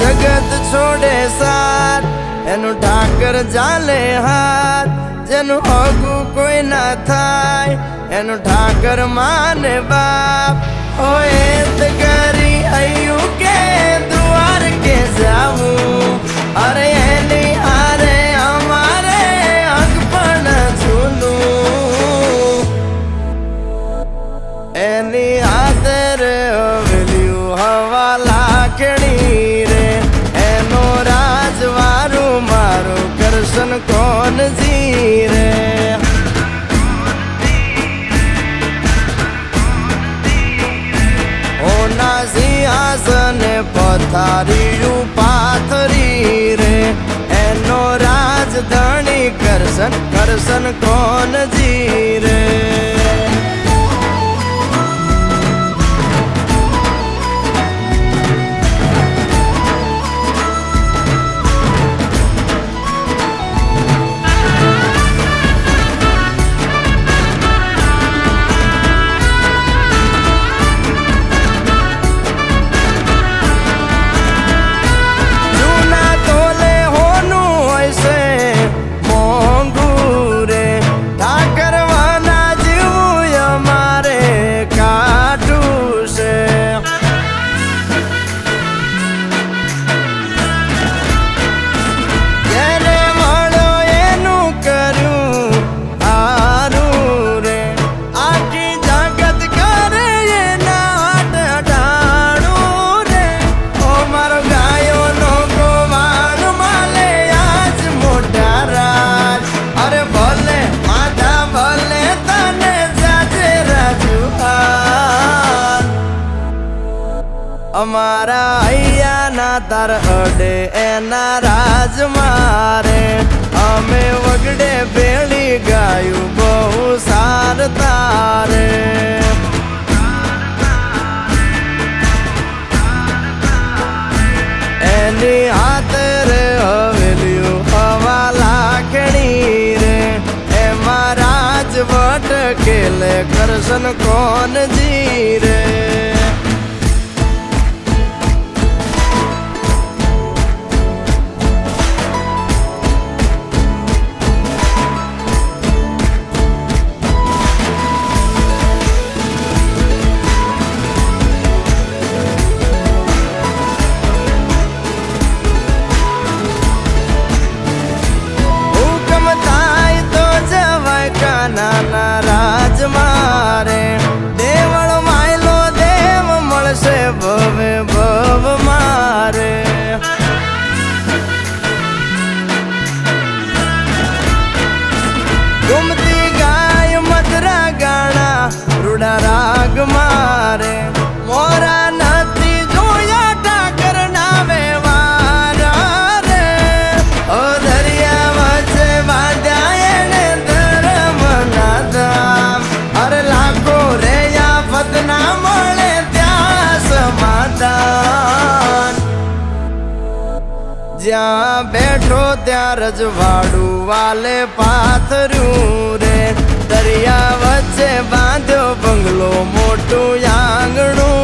जगत छोड़े साथ एनु ठाकर जाले हाथ जेनु हगु कोई ना थाय एनु ठाकर माने बाप होए तगरी आयु के द्वार के जाऊं अरे एनी हारे हमारे अगपन झूलू एनी आदर वेल्यू हवा लाखणी कृष्ण कौन जी रे ओना सिंहासन पथारी पाथरी रे एनो राजधानी कृष्ण कौन जी रे અમારા અહીંયા તાર અડે એના રાજ મારે અમે વગડે ભેળી ગાયું બહુ સાર તારે એની હાથરે હવેલ્યું હવા લાખણી રે એમાં રાજવટ કેલે કરશન કોણ જી રે નાના રાજ મારે દેવળ માયલો દેવ મળશે ભવે ભવ મારે ગુમતી ગાય મધરા ગાણા રૂડા રાગ મારે મોરા નથી જોયા ઠાકર ના વ્યવહાર રે ઓ દરિયા વચ્ચે બાંધ્યા એને અરે લાખો રે આફત ના મળે ત્યાં સમાધાન જ્યાં બેઠો ત્યાં રજવાડું વાલે પાથર્યું રે દરિયા વચ્ચે બાંધ્યો બંગલો મોટું આંગણું